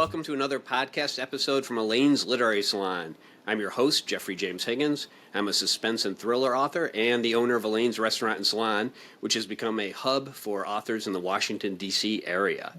welcome to another podcast episode from Elaine's Literary Salon. I'm your host, Jeffrey James Higgins. I'm a suspense and thriller author and the owner of Elaine's Restaurant and Salon, which has become a hub for authors in the Washington, D.C. area.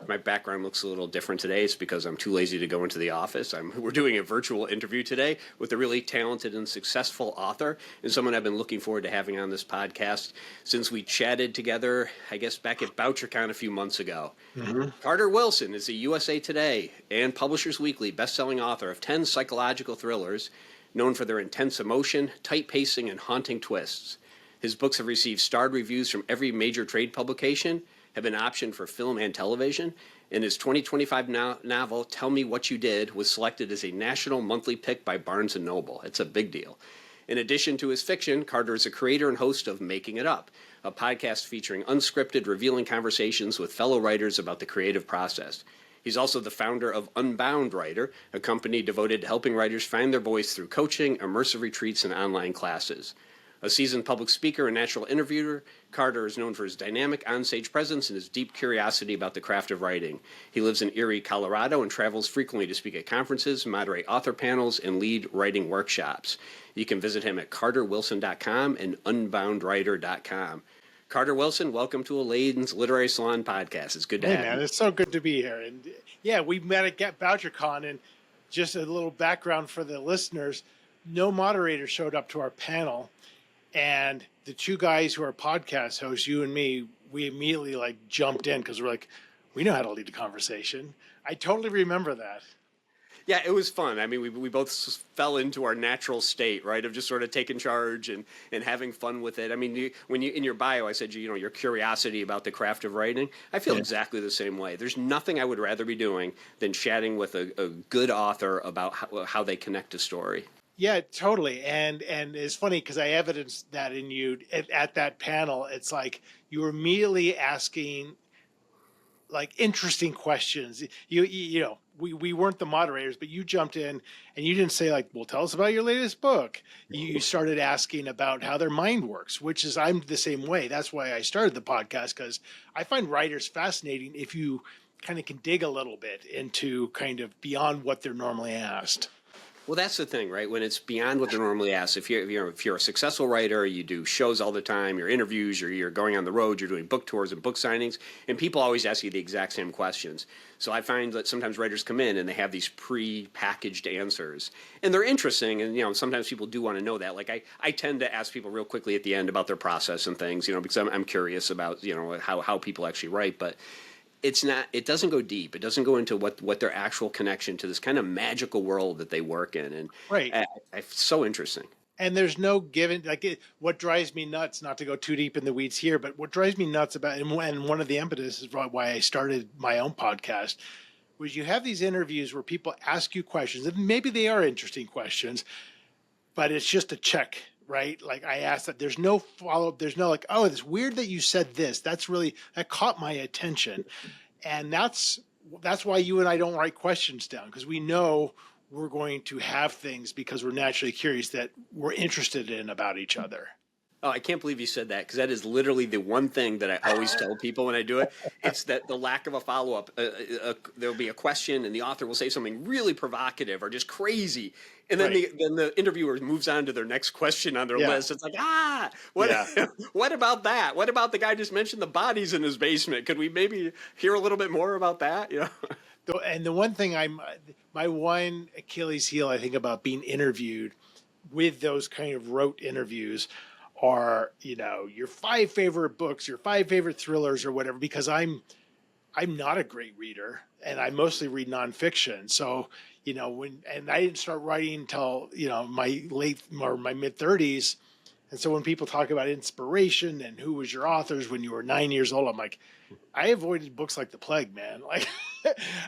My background looks a little different today. It's because I'm too lazy to go into the office. We're doing a virtual interview today with a really talented and successful author and someone I've been looking forward to having on this podcast since we chatted together, I guess, back at BoucherCon a few months ago. Mm-hmm. Carter Wilson is a USA Today and Publishers Weekly best-selling author of 10 psychological thrillers known for their intense emotion, tight pacing, and haunting twists. His books have received starred reviews from every major trade publication, have been optioned for film and television, and his 2025 novel, Tell Me What You Did, was selected as a national monthly pick by Barnes & Noble. It's a big deal. In addition to his fiction, Carter is a creator and host of Making It Up, a podcast featuring unscripted, revealing conversations with fellow writers about the creative process. He's also the founder of Unbound Writer, a company devoted to helping writers find their voice through coaching, immersive retreats, and online classes. A seasoned public speaker and natural interviewer, Carter is known for his dynamic onstage presence and his deep curiosity about the craft of writing. He lives in Erie, Colorado, and travels frequently to speak at conferences, moderate author panels, and lead writing workshops. You can visit him at carterwilson.com and unboundwriter.com. Carter Wilson, welcome to Elaine's Literary Salon podcast. It's good to have you. Man, it's so good to be here. And yeah, we met at BoucherCon, and just a little background for the listeners, no moderator showed up to our panel. And the two guys who are podcast hosts, you and me, we immediately jumped in because we're like, we know how to lead a conversation. I totally remember that. Yeah, it was fun. I mean, we both fell into our natural state, right, of just sort of taking charge and having fun with it. I mean, when you in your bio, I said, your curiosity about the craft of writing. I feel exactly the same way. There's nothing I would rather be doing than chatting with a good author about how they connect a story. Yeah, totally. And it's funny because I evidenced that in you at that panel. It's like you were immediately asking interesting questions. We weren't the moderators, but you jumped in and you didn't say well, tell us about your latest book. You started asking about how their mind works, which is I'm the same way. That's why I started the podcast, because I find writers fascinating if you kind of can dig a little bit into kind of beyond what they're normally asked. Well, that's the thing, right? When it's beyond what they're normally asked. If you're a successful writer, you do shows all the time, your interviews, you're going on the road, you're doing book tours and book signings, and people always ask you the exact same questions. So I find that sometimes writers come in and they have these pre-packaged answers, and they're interesting. And sometimes people do want to know that. I tend to ask people real quickly at the end about their process and things, because I'm curious about how people actually write, but. It doesn't go deep. It doesn't go into what their actual connection to this kind of magical world that they work in. And right. It's so interesting. And there's no given, what drives me nuts, not to go too deep in the weeds here, but what drives me nuts about, and one of the impetus is why I started my own podcast, was you have these interviews where people ask you questions, and maybe they are interesting questions, but it's just a check. Right? I asked that there's no follow-up. There's no oh, it's weird that you said this. That caught my attention. And that's why you and I don't write questions down, because we know we're going to have things because we're naturally curious that we're interested in about each other. Oh, I can't believe you said that, because that is literally the one thing that I always tell people when I do it. It's that the lack of a follow-up. There'll be a question, and the author will say something really provocative or just crazy, and then right. the interviewer moves on to their next question on their list. It's what about that? What about the guy just mentioned the bodies in his basement? Could we maybe hear a little bit more about that? And the one thing my one Achilles heel, I think, about being interviewed with those kind of rote interviews are, your 5 favorite books, your 5 favorite thrillers or whatever, because I'm not a great reader and I mostly read nonfiction. So, and I didn't start writing until, my late or my mid 30s. And so when people talk about inspiration and who was your authors when you were 9 years old, I'm like, I avoided books like the plague, man.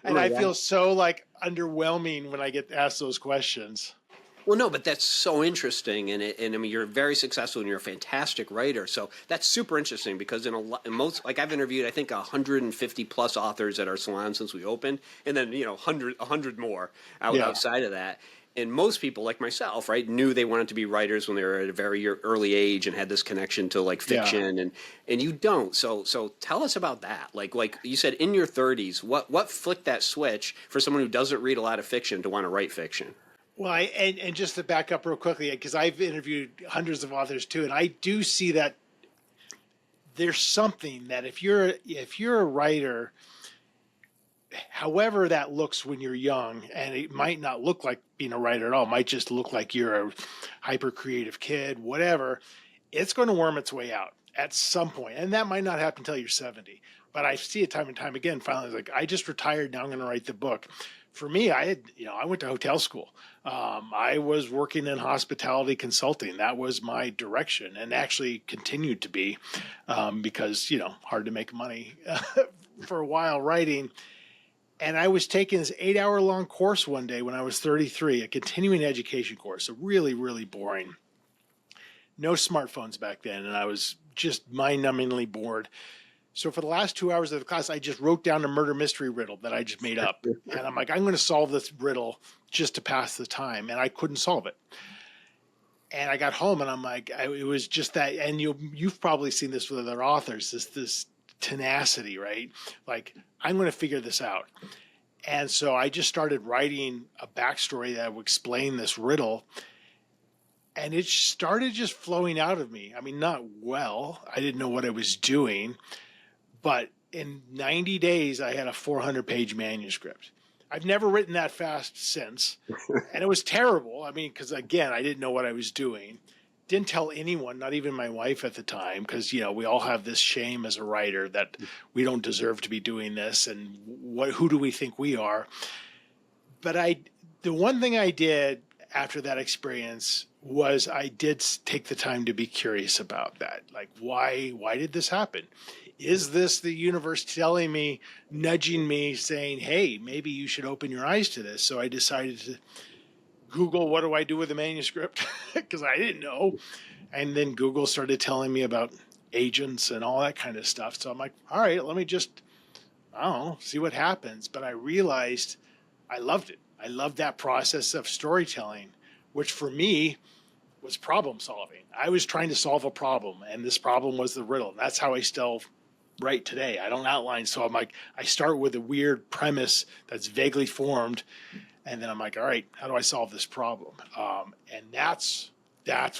And I feel so underwhelming when I get asked those questions. Well, no, but that's so interesting, and I mean, you're very successful and you're a fantastic writer. So that's super interesting, because in most, I've interviewed, I think 150 plus authors at our salon since we opened, and then 100 more outside of that. And most people, like myself, right, knew they wanted to be writers when they were at a very early age and had this connection to like Yeah. fiction, and you don't. So tell us about that. Like you said, in your 30s, what flicked that switch for someone who doesn't read a lot of fiction to want to write fiction? Well, and just to back up real quickly, because I've interviewed hundreds of authors too, and I do see that there's something that if you're a writer, however that looks when you're young, and it might not look like being a writer at all, it might just look like you're a hyper creative kid, whatever, it's going to worm its way out at some point, and that might not happen until you're 70. But I see it time and time again. Finally, like, I just retired. Now I'm going to write the book. For me, I went to hotel school. I was working in hospitality consulting. That was my direction, and actually continued to be, because hard to make money for a while writing. And I was taking this 8-hour long course one day when I was 33, a continuing education course, a really, really boring. No smartphones back then, and I was just mind-numbingly bored. So for the last 2 hours of the class, I just wrote down a murder mystery riddle that I just made up. And I'm like, I'm going to solve this riddle just to pass the time. And I couldn't solve it. And I got home and I'm like, it was just that. And you've probably seen this with other authors, this tenacity, right? Like, I'm going to figure this out. And so I just started writing a backstory that would explain this riddle. And it started just flowing out of me. I mean, not well. I didn't know what I was doing. But in 90 days, I had a 400-page manuscript. I've never written that fast since. And it was terrible. I mean, because, again, I didn't know what I was doing. Didn't tell anyone, not even my wife at the time, because, we all have this shame as a writer that we don't deserve to be doing this. And who do we think we are? But the one thing I did after that experience was I did take the time to be curious about that. Like, why did this happen? Is this the universe telling me, nudging me, saying, hey, maybe you should open your eyes to this? So I decided to Google, what do I do with a manuscript? Because I didn't know. And then Google started telling me about agents and all that kind of stuff. So I'm like, all right, let me just, I don't know, see what happens. But I realized I loved it. I loved that process of storytelling, which for me was problem solving. I was trying to solve a problem, and this problem was the riddle. And that's how I still write today. I don't outline. So I'm like, I start with a weird premise that's vaguely formed, and then I'm like, all right, how do I solve this problem? And that's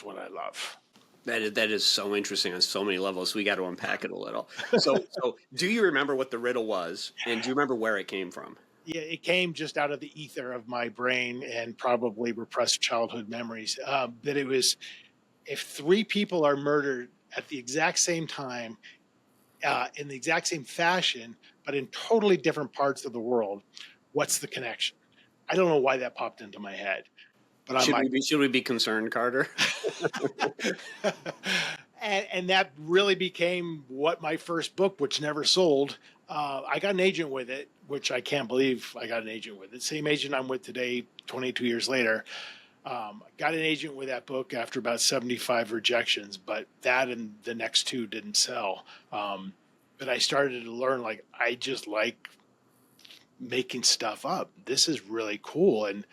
what I love. That is so interesting on so many levels. We got to unpack it a little. So do you remember what the riddle was, and do you remember where it came from? Yeah, it came just out of the ether of my brain and probably repressed childhood memories. That it was, if 3 people are murdered at the exact same time, in the exact same fashion, but in totally different parts of the world, what's the connection? I don't know why that popped into my head, but I'm should we be concerned, Carter? and that really became what my first book, which never sold. I got an agent with it, which I can't believe I got an agent with it. Same agent I'm with today, 22 years later. Got an agent with that book after about 75 rejections, but that and the next 2 didn't sell. But I started to learn, like, I just like making stuff up. This is really cool. And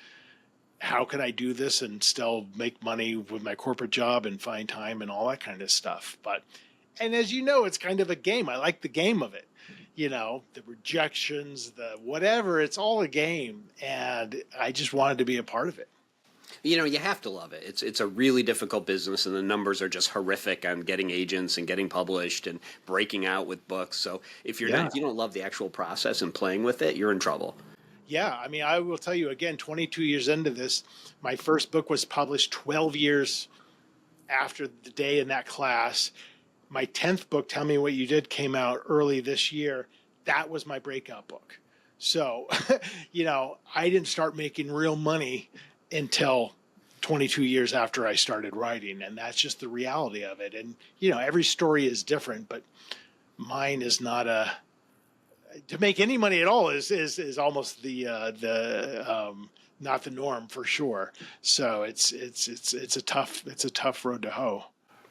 how can I do this and still make money with my corporate job and find time and all that kind of stuff? And as you know, it's kind of a game. I like the game of it. The rejections, the whatever, it's all a game. And I just wanted to be a part of it. You have to love it. It's a really difficult business, and the numbers are just horrific on getting agents and getting published and breaking out with books. So if you don't love the actual process and playing with it, you're in trouble. Yeah, I mean, I will tell you again, 22 years into this, my first book was published 12 years after the day in that class. My 10th book, Tell Me What You Did, came out early this year. That was my breakout book. So, I didn't start making real money until 22 years after I started writing. And that's just the reality of it. And, every story is different, but mine is not to make any money at all is almost the not the norm for sure. So it's a tough road to hoe.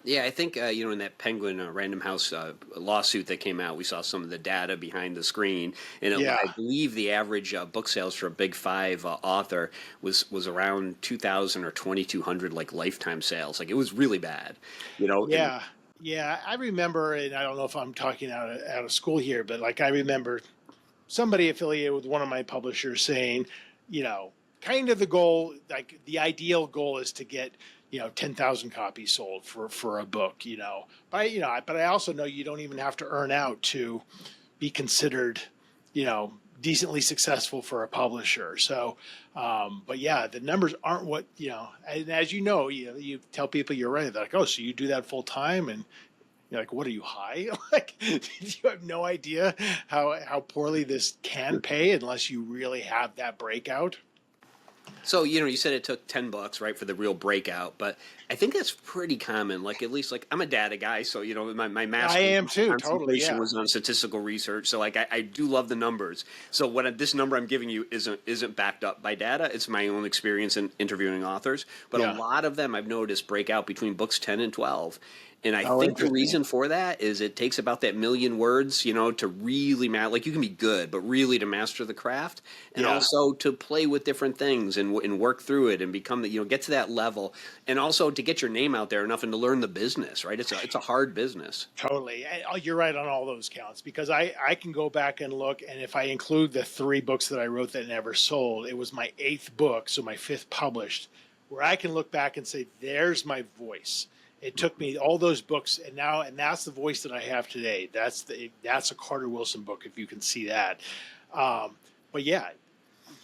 Yeah, I think in that Penguin Random House lawsuit that came out, we saw some of the data behind the screen, and I Yeah. believe the average book sales for a Big Five author was around 2,000 or 2,200 like lifetime sales. Like it was really bad, and Yeah. Yeah. I remember, and I don't know if I'm talking out of school here, but like I remember somebody affiliated with one of my publishers saying, you know, kind of the goal, like the ideal goal is to get, 10,000 copies sold for a book, but I also know you don't even have to earn out to be considered, decently successful for a publisher. So, but yeah, the numbers aren't what, and as you tell people you're right. They're like, oh, so you do that full time? And you're like, what are you, high? Like, you have no idea how poorly this can pay unless you really have that breakout. so you said it took 10 bucks, right, for the real breakout, but I think that's pretty common. Like at least like I'm a data guy, so my I master's am too, totally. concentration Yeah. was on statistical research. So like I do love the numbers. So this number I'm giving you isn't backed up by data. It's my own experience in interviewing authors. But a Yeah. lot of them I've noticed break out between books 10 and 12. And I Oh, think the interesting. reason for that is it takes about that million words, to really like you can be good, but really to master the craft, and Yeah. also to play with different things and work through it and become get to that level, and also to get your name out there enough and to learn the business, right? It's a hard business. Totally. You're right on all those counts because I can go back and look. And if I include the 3 books that I wrote that never sold, it was my 8th book. So my 5th published, where I can look back and say, there's my voice. It took me all those books, and that's the voice that I have today. That's a Carter Wilson book, if you can see that. But yeah,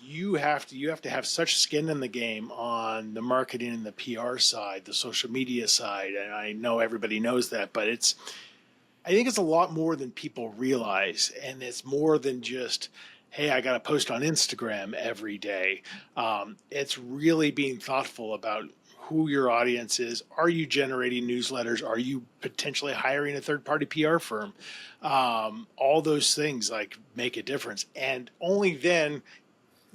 you have to have such skin in the game on the marketing and the PR side, the social media side, and I know everybody knows that, but I think it's a lot more than people realize, and it's more than just, hey, I got to post on Instagram every day. It's really being thoughtful about who your audience is. Are you generating newsletters? Are you potentially hiring a third-party PR firm? All those things like make a difference, and only then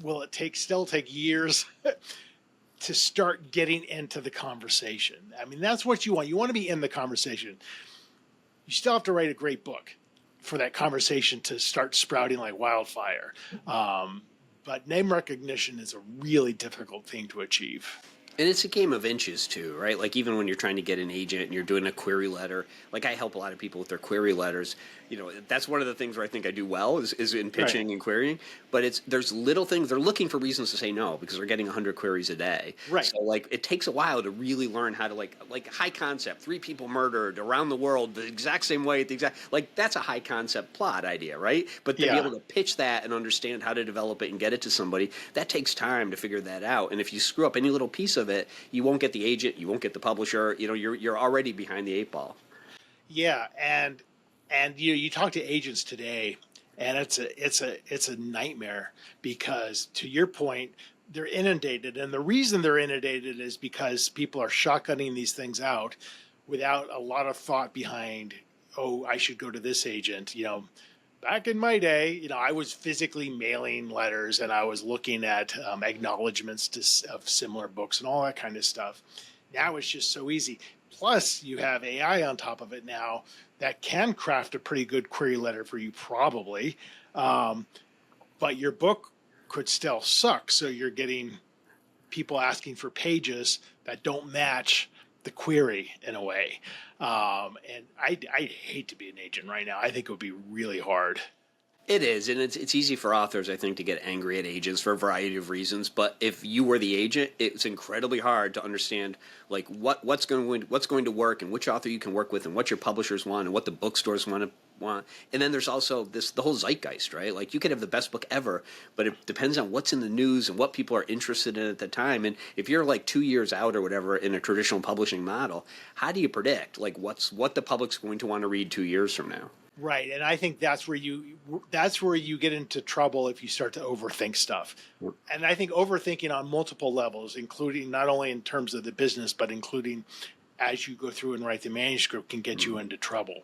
will it still take years to start getting into the conversation. I mean, that's what you want. You want to be in the conversation. You still have to write a great book for that conversation to start sprouting like wildfire. But name recognition is a really difficult thing to achieve. And it's a game of inches too, right? Like even when you're trying to get an agent and you're doing a query letter, like I help a lot of people with their query letters. That's one of the things where I think I do well is in Right. pitching and querying. But there's little things they're looking for reasons to say no because they're getting 100 queries a day. Right. So like it takes a while to really learn how to like high concept, 3 people murdered around the world the exact same way, that's a high concept plot idea, right? But to be Yeah. able to pitch that and understand how to develop it and get it to somebody, that takes time to figure that out. And if you screw up any little piece of it, you won't get the agent, you won't get the publisher. You're already behind the 8 ball. Yeah. And you talk to agents today, and it's a nightmare because, to your point, they're inundated, and the reason they're inundated is because people are shotgunning these things out without a lot of thought behind. Oh, I should go to this agent. Back in my day, I was physically mailing letters and I was looking at acknowledgments of similar books and all that kind of stuff. Now it's just so easy. Plus, you have AI on top of it now that can craft a pretty good query letter for you, probably. Um, but your book could still suck. So you're getting people asking for pages that don't match the query in a way. And I'd hate to be an agent right now. I think it would be really hard. It is, and it's easy for authors, I think, to get angry at agents for a variety of reasons. But if you were the agent, it's incredibly hard to understand like what's going to work and which author you can work with and what your publishers want and what the bookstores want. And then there's also the whole zeitgeist, right? Like you could have the best book ever, but it depends on what's in the news and what people are interested in at the time. And if you're like 2 years out or whatever in a traditional publishing model, how do you predict like what the public's going to want to read 2 years from now? Right, and I think that's where you get into trouble if you start to overthink stuff. And I think overthinking on multiple levels, including not only in terms of the business, but including as you go through and write the manuscript, can get you into trouble.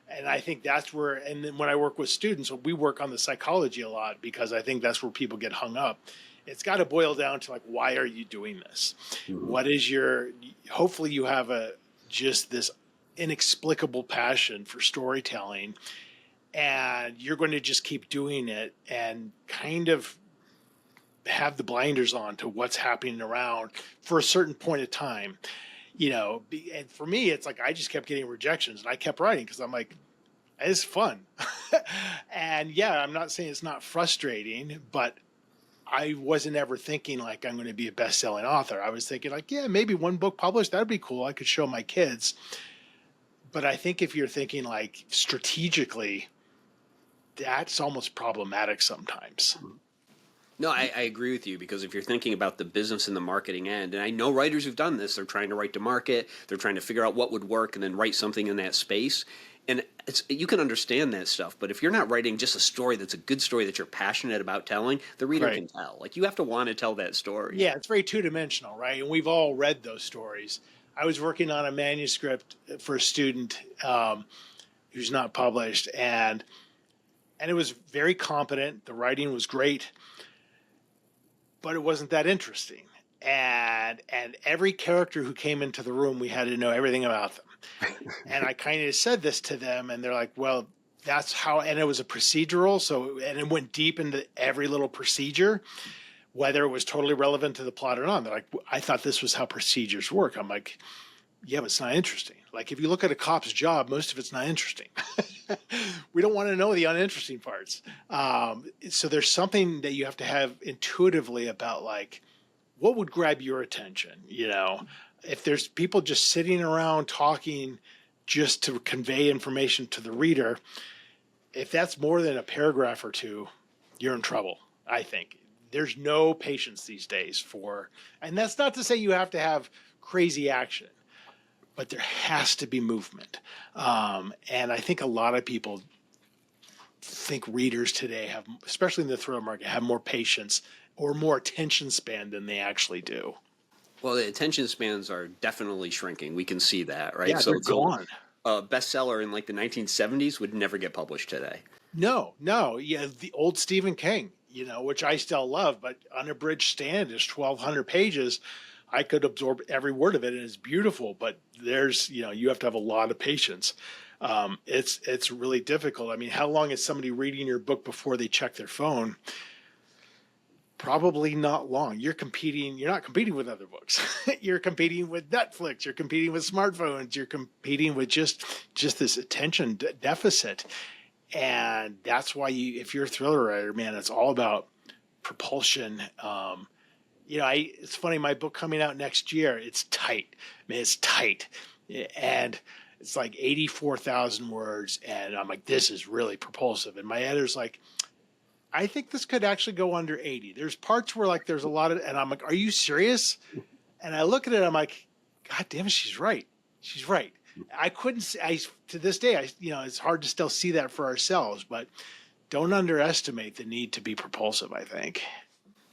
And I think that's where, and then when I work with students, we work on the psychology a lot because I think that's where people get hung up. It's got to boil down to like, why are you doing this? Mhm. Hopefully you have just this inexplicable passion for storytelling, and you're going to just keep doing it and kind of have the blinders on to what's happening around for a certain point of time, and for me, it's like I just kept getting rejections and I kept writing because I'm like, it's fun. And yeah, I'm not saying it's not frustrating, but I wasn't ever thinking like I'm going to be a best-selling author. I was thinking like, yeah, maybe one book published, that'd be cool. I could show my kids. But I think if you're thinking like strategically, that's almost problematic sometimes. No, I agree with you, because if you're thinking about the business and the marketing end, and I know writers who've done this, they're trying to write to market, they're trying to figure out what would work and then write something in that space. And you can understand that stuff, but if you're not writing just a story that's a good story that you're passionate about telling, the reader Right. can tell. Like, you have to want to tell that story. Yeah, it's very two-dimensional, right? And we've all read those stories. I was working on a manuscript for a student who's not published, and it was very competent. The writing was great, but it wasn't that interesting. And every character who came into the room, we had to know everything about them. And I kind of said this to them, and they're like, well, that's how, and it was a procedural. So, and it went deep into every little procedure, whether it was totally relevant to the plot or not. They're like, I thought this was how procedures work. I'm like, yeah, but it's not interesting. Like, if you look at a cop's job, most of it's not interesting. We don't want to know the uninteresting parts. So there's something that you have to have intuitively about, like, what would grab your attention? If there's people just sitting around talking just to convey information to the reader, if that's more than a paragraph or two, you're in trouble, I think. There's no patience these days and that's not to say you have to have crazy action, but there has to be movement. And I think a lot of people think readers today have, especially in the thriller market, have more patience or more attention span than they actually do. Well, the attention spans are definitely shrinking. We can see that, right? Yeah, they're gone. A bestseller in like the 1970s would never get published today. No. Yeah, the old Stephen King, which I still love, but Unabridged Stand is 1,200 pages. I could absorb every word of it, and it's beautiful, but there's, you have to have a lot of patience. It's really difficult. I mean, how long is somebody reading your book before they check their phone? Probably not long. You're not competing with other books. You're competing with Netflix. You're competing with smartphones. You're competing with just this attention deficit. And that's why if you're a thriller writer, man, it's all about propulsion. It's funny, my book coming out next year, it's tight. Man, it's tight. And it's like 84,000 words. And I'm like, this is really propulsive. And my editor's like, I think this could actually go under 80. There's parts where like there's a lot of, and I'm like, are you serious? And I look at it, I'm like, God damn it, she's right. She's right. I couldn't see, to this day, it's hard to still see that for ourselves, but don't underestimate the need to be propulsive, I think.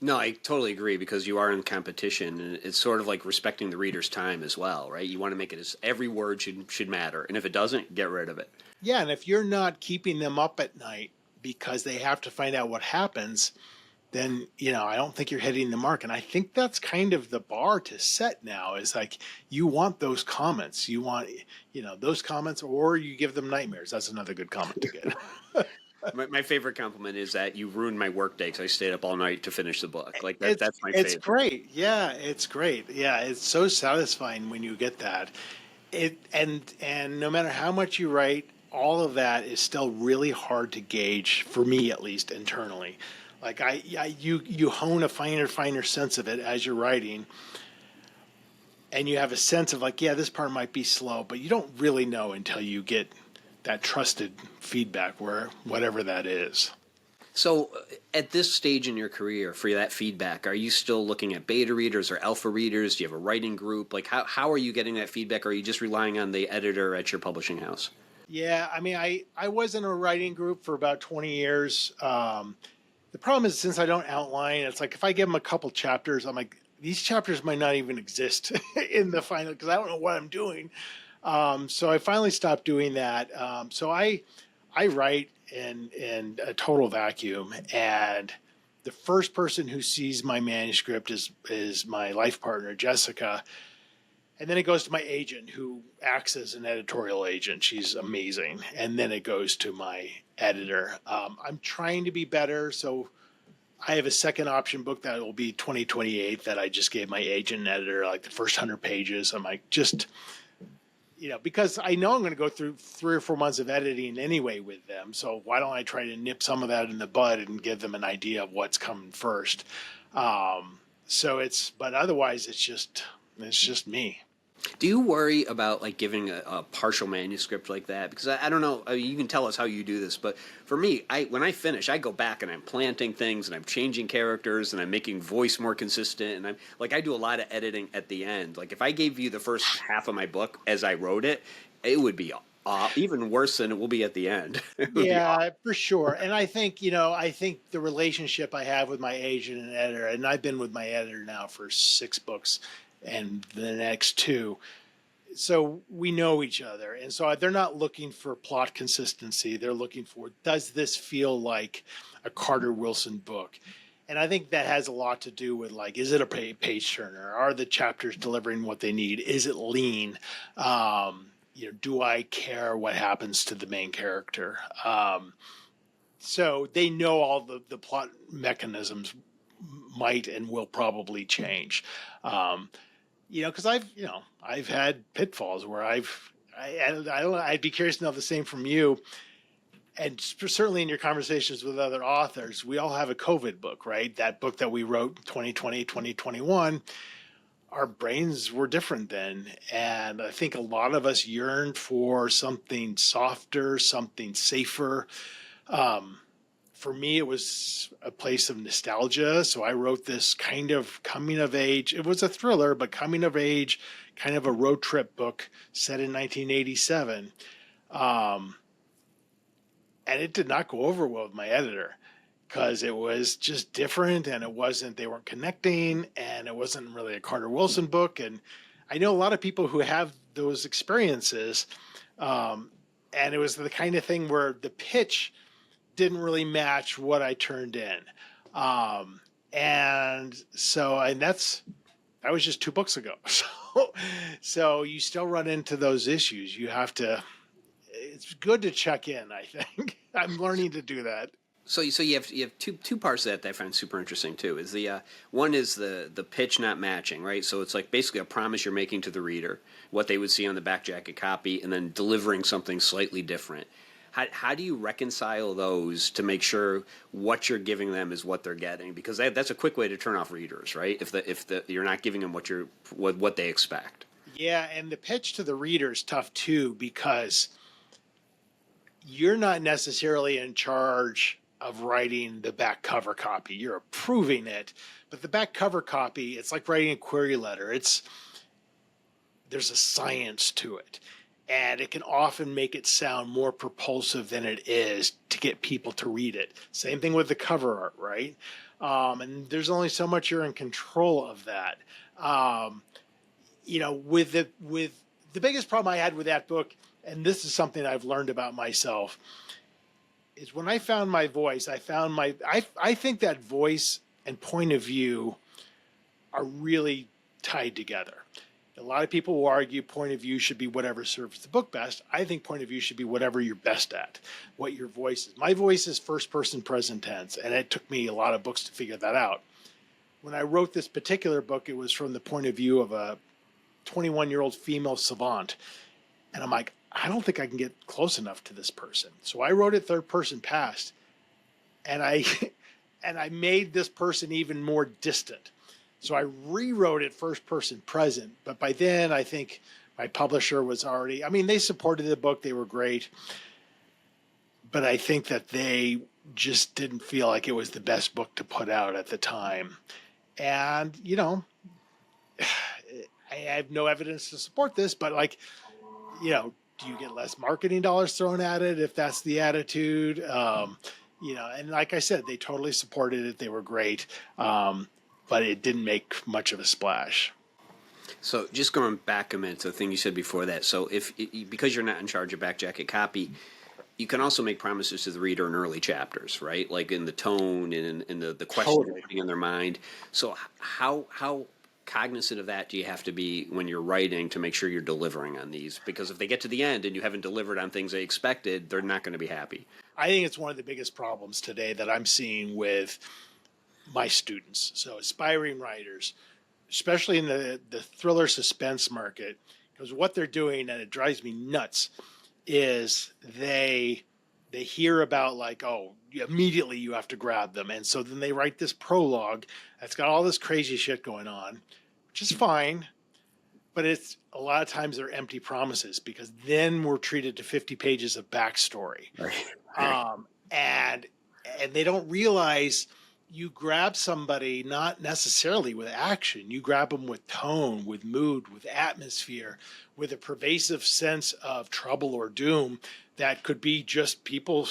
No, I totally agree, because you are in competition, and it's sort of like respecting the reader's time as well, right? You want to make it as every word should matter, and if it doesn't, get rid of it. Yeah, and if you're not keeping them up at night because they have to find out what happens, then, I don't think you're hitting the mark. And I think that's kind of the bar to set now, is like, you want those comments. You want, those comments, or you give them nightmares. That's another good comment to get. My favorite compliment is that you ruined my workday because I stayed up all night to finish the book. Like that's my favorite. It's great. Yeah, it's great. Yeah, it's so satisfying when you get that. And no matter how much you write, all of that is still really hard to gauge, for me at least, internally. Like you hone a finer sense of it as you're writing, and you have a sense of like, yeah, this part might be slow, but you don't really know until you get that trusted feedback, where whatever that is. So at this stage in your career, for that feedback, are you still looking at beta readers or alpha readers? Do you have a writing group? Like, how are you getting that feedback? Or are you just relying on the editor at your publishing house? Yeah, I mean, I was in a writing group for about 20 years. The problem is, since I don't outline, it's like if I give them a couple chapters, I'm like, these chapters might not even exist in the final, because I don't know what I'm doing. So I finally stopped doing that. So I write in a total vacuum, and the first person who sees my manuscript is my life partner, Jessica. And then it goes to my agent, who acts as an editorial agent. She's amazing. And then it goes to my editor. I'm trying to be better. So I have a second option book that will be 2028 that I just gave my agent and editor, like the first 100 pages. I'm like, just, because I know I'm going to go through 3 or 4 months of editing anyway with them. So why don't I try to nip some of that in the bud and give them an idea of what's coming first? But otherwise it's just me. Do you worry about like giving a partial manuscript like that? Because I don't know. I mean, you can tell us how you do this, but for me, when I finish, I go back and I'm planting things and I'm changing characters and I'm making voice more consistent, and I do a lot of editing at the end. Like if I gave you the first half of my book as I wrote it, it would be even worse than it will be at the end. Yeah, for sure. And I think the relationship I have with my agent and editor, and I've been with my editor now for 6 books and the next 2. So we know each other. And so they're not looking for plot consistency. They're looking for, does this feel like a Carter Wilson book? And I think that has a lot to do with, like, is it a page turner? Are the chapters delivering what they need? Is it lean? Do I care what happens to the main character? So they know all the plot mechanisms might and will probably change. Because I've had pitfalls where I'd be curious to know the same from you. And certainly in your conversations with other authors, we all have a COVID book, right? That book that we wrote 2020, 2021, our brains were different then. And I think a lot of us yearned for something softer, something safer. For me, it was a place of nostalgia. So I wrote this kind of coming of age. It was a thriller, but coming of age, kind of a road trip book set in 1987. And it did not go over well with my editor because it was just different, and they weren't connecting, and it wasn't really a Carter Wilson book. And I know a lot of people who have those experiences. And it was the kind of thing where the pitch didn't really match what I turned in. That was just 2 books ago. So you still run into those issues. It's good to check in, I think. I'm learning to do that. So you have two parts of that I find super interesting too. Is the one is the pitch not matching, right? So it's like basically a promise you're making to the reader, what they would see on the back jacket copy, and then delivering something slightly different. How do you reconcile those to make sure what you're giving them is what they're getting? Because that's a quick way to turn off readers, right? If you're not giving them what they expect. Yeah, and the pitch to the reader is tough too, because you're not necessarily in charge of writing the back cover copy. You're approving it, but the back cover copy, it's like writing a query letter. There's a science to it, and it can often make it sound more propulsive than it is to get people to read it. Same thing with the cover art, right? And there's only so much you're in control of that. With the biggest problem I had with that book, and this is something I've learned about myself, is when I found my voice, I think that voice and point of view are really tied together. A lot of people will argue point of view should be whatever serves the book best. I think point of view should be whatever you're best at, what your voice is. My voice is first person present tense, and it took me a lot of books to figure that out. When I wrote this particular book, it was from the point of view of a 21-year-old female savant. And I'm like, I don't think I can get close enough to this person. So I wrote it third person past, and I made this person even more distant. So I rewrote it first person present. But by then, I think my publisher was already, they supported the book. They were great. But I think that they just didn't feel like it was the best book to put out at the time. And, I have no evidence to support this, but do you get less marketing dollars thrown at it if that's the attitude? And like I said, they totally supported it. They were great. But it didn't make much of a splash. So just going back a minute to the thing you said before that. So because you're not in charge of back jacket copy, you can also make promises to the reader in early chapters, right? Like in the tone and in the question Totally. in their mind. So how cognizant of that do you have to be when you're writing to make sure you're delivering on these? Because if they get to the end and you haven't delivered on things they expected, they're not going to be happy. I think it's one of the biggest problems today that I'm seeing with my students. So aspiring writers, especially in the thriller suspense market, because what they're doing, and it drives me nuts, is they hear about like, oh, immediately you have to grab them. And so then they write this prologue that's got all this crazy shit going on, which is fine. But it's a lot of times they're empty promises because then we're treated to 50 pages of backstory. Right. And they don't realize you grab somebody not necessarily with action. You grab them with tone, with mood, with atmosphere, with a pervasive sense of trouble or doom that could be just people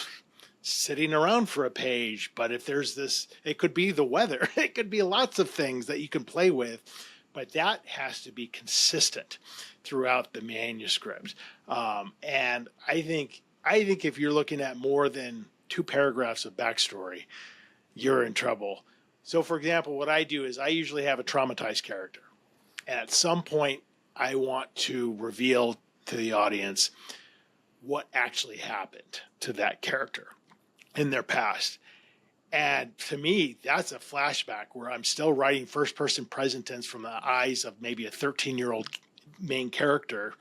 sitting around for a page. But if there's this, it could be the weather. It could be lots of things that you can play with. But that has to be consistent throughout the manuscript. And I think if you're looking at more than 2 paragraphs of backstory, you're in trouble. So, for example, what I do is I usually have a traumatized character. And at some point, I want to reveal to the audience what actually happened to that character in their past. And to me, that's a flashback where I'm still writing first person present tense from the eyes of maybe a 13-year-old main character.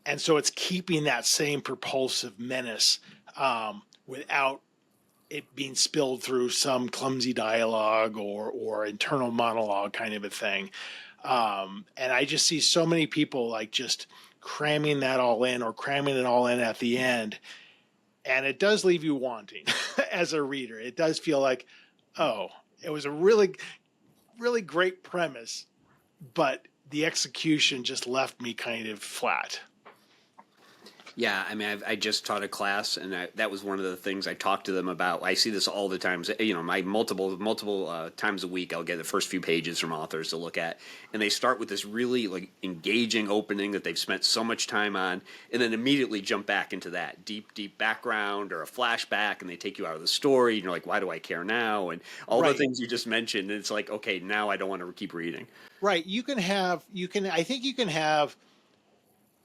And so it's keeping that same propulsive menace without it being spilled through some clumsy dialogue or internal monologue kind of a thing. And I just see so many people like just cramming that all in or cramming it all in at the end. And it does leave you wanting as a reader. It does feel like, oh, it was a really, really great premise, but the execution just left me kind of flat. Yeah, I mean, I just taught a class, and that was one of the things I talked to them about. I see this all the time. You know, my multiple times a week, I'll get the first few pages from authors to look at, and they start with this really like engaging opening that they've spent so much time on, and then immediately jump back into that deep background or a flashback, and they take you out of the story. And you're like, why do I care now? And all the things you just mentioned. And it's like, okay, now I don't want to keep reading. Right. I think you can have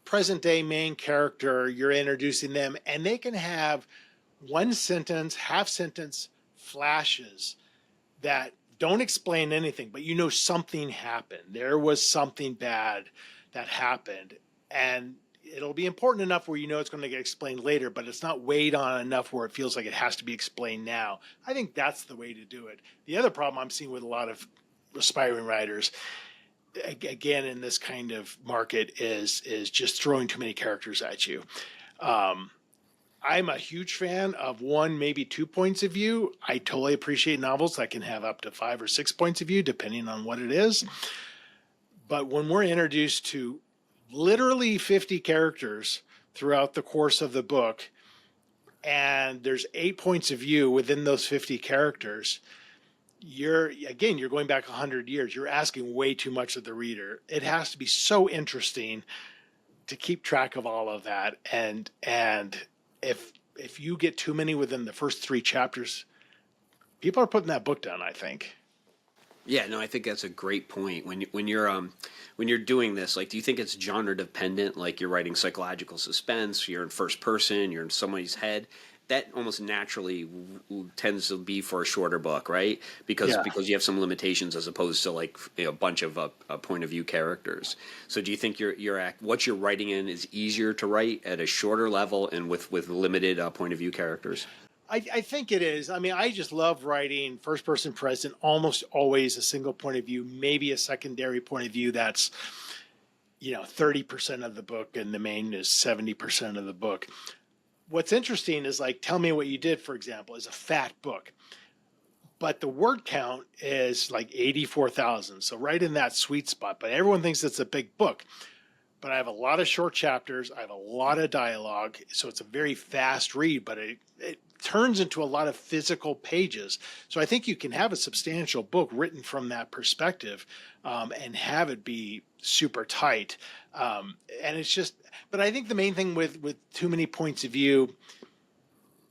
present day main character, you're introducing them, and they can have one sentence, half sentence flashes that don't explain anything, but you know something happened. There was something bad that happened, and it'll be important enough where you know it's going to get explained later, but it's not weighed on enough where it feels like it has to be explained now. I think that's the way to do it. The other problem I'm seeing with a lot of aspiring writers, again, in this kind of market, is just throwing too many characters at you. I'm a huge fan of 1, maybe 2 points of view. I totally appreciate novels that can have up to 5 or 6 points of view, depending on what it is. But when we're introduced to literally 50 characters throughout the course of the book, and there's 8 points of view within those 50 characters, you're going back 100 years. You're asking way too much of the reader. It has to be so interesting to keep track of all of that. And if you get too many within the first 3 chapters, people are putting that book down, I think. Yeah, no, I think that's a great point. When you're doing this, like, do you think it's genre dependent? Like, you're writing psychological suspense, you're in first person, you're in somebody's head. That almost naturally tends to be for a shorter book, right? Because you have some limitations as opposed to like a bunch of point of view characters. So do you think what you're writing in is easier to write at a shorter level and with limited point of view characters? I think it is. I mean, I just love writing first person present, almost always a single point of view, maybe a secondary point of view that's 30% of the book and the main is 70% of the book. What's interesting is like Tell Me What You Did, for example, is a fat book, but the word count is like 84,000. So right in that sweet spot, but everyone thinks it's a big book. But I have a lot of short chapters. I have a lot of dialogue. So it's a very fast read, but it turns into a lot of physical pages. So I think you can have a substantial book written from that perspective and have it be super tight. And it's just, but I think the main thing with too many points of view,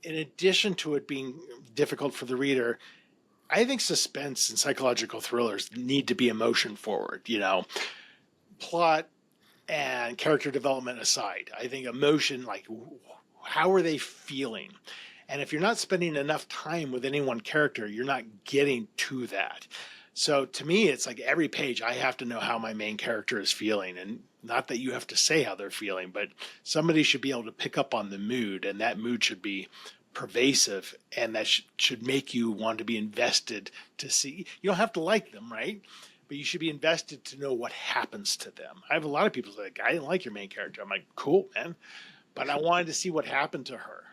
in addition to it being difficult for the reader, I think suspense and psychological thrillers need to be emotion forward, plot and character development aside. I think emotion, like how are they feeling? And if you're not spending enough time with any one character, you're not getting to that. So to me, it's like every page I have to know how my main character is feeling. And not that you have to say how they're feeling, but somebody should be able to pick up on the mood, and that mood should be pervasive, and that should make you want to be invested to see. You don't have to like them, right? But you should be invested to know what happens to them. I have a lot of people say, like, I didn't like your main character. I'm like, cool, man. But I wanted to see what happened to her.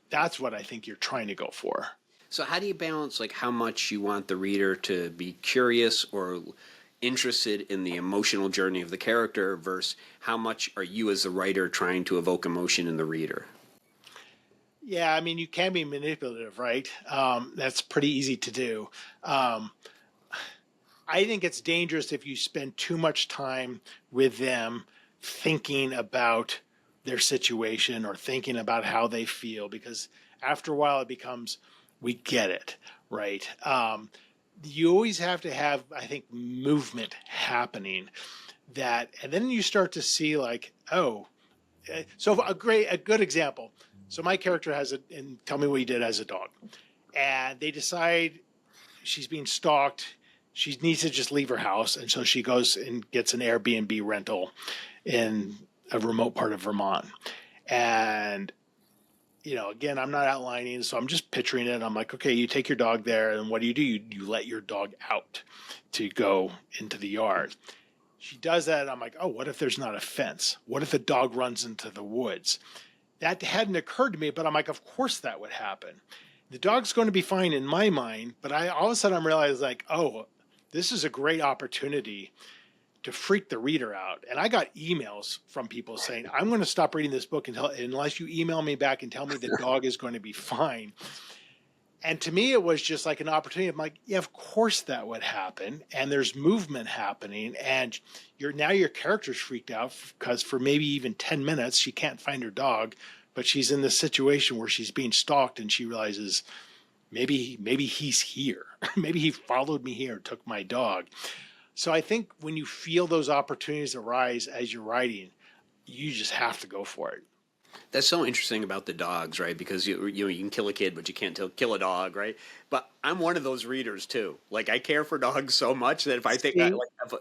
That's what I think you're trying to go for. So how do you balance like how much you want the reader to be curious or interested in the emotional journey of the character versus how much are you as a writer trying to evoke emotion in the reader? Yeah, I mean, you can be manipulative, right? That's pretty easy to do. I think it's dangerous if you spend too much time with them thinking about their situation or thinking about how they feel, because after a while it becomes, we get it, right? You always have to have, I think, movement happening and then you start to see like, oh, so a good example. So my character and tell me what he did as a dog, and they decide she's being stalked. She needs to just leave her house. And so she goes and gets an Airbnb rental in a remote part of Vermont. And, again, I'm not outlining, so I'm just picturing it. I'm like, okay, you take your dog there, and what do? You let your dog out to go into the yard. She does that, and I'm like, oh, what if there's not a fence? What if the dog runs into the woods? That hadn't occurred to me, but I'm like, of course that would happen. The dog's going to be fine in my mind, but all of a sudden I'm realizing like, oh, this is a great opportunity to freak the reader out. And I got emails from people saying, I'm going to stop reading this book unless you email me back and tell me the dog is going to be fine. And to me, it was just like an opportunity. I'm like, yeah, of course that would happen. And there's movement happening. And now your character's freaked out because for maybe even 10 minutes, she can't find her dog, but she's in this situation where she's being stalked and she realizes maybe he's here. Maybe he followed me here and took my dog. So I think when you feel those opportunities arise as you're writing, you just have to go for it. That's so interesting about the dogs, right? Because you can kill a kid, but you can't kill a dog, right? But I'm one of those readers too. Like I care for dogs so much that if I think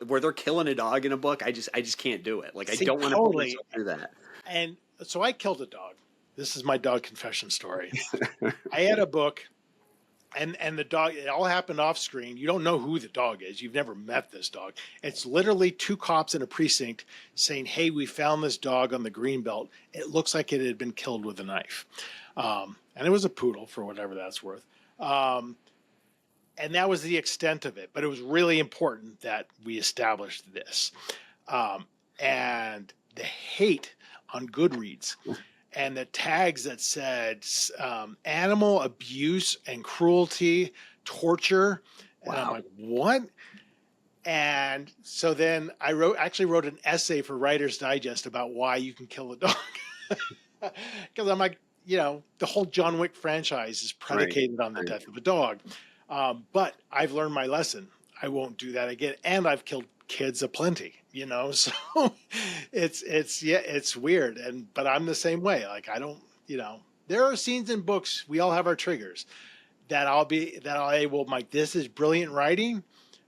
where they're killing a dog in a book, I just can't do it. Like I don't want to put myself through that. And so I killed a dog. This is my dog confession story. I had a book. And the dog, it all happened off screen. You don't know who the dog is. You've never met this dog. It's literally two cops in a precinct saying, hey, we found this dog on the Greenbelt. It looks like it had been killed with a knife. And it was a poodle for whatever that's worth. And that was the extent of it. But it was really important that we established this. And the hate on Goodreads and the tags that said animal abuse and cruelty, torture. Wow. And I'm like, what? And so then I actually wrote an essay for Writer's Digest about why you can kill a dog. Because I'm like, the whole John Wick franchise is predicated on the death of a dog. But I've learned my lesson. I won't do that again. And I've killed kids aplenty, so it's weird. But I'm the same way. Like I don't, there are scenes in books, we all have our triggers that Mike, this is brilliant writing,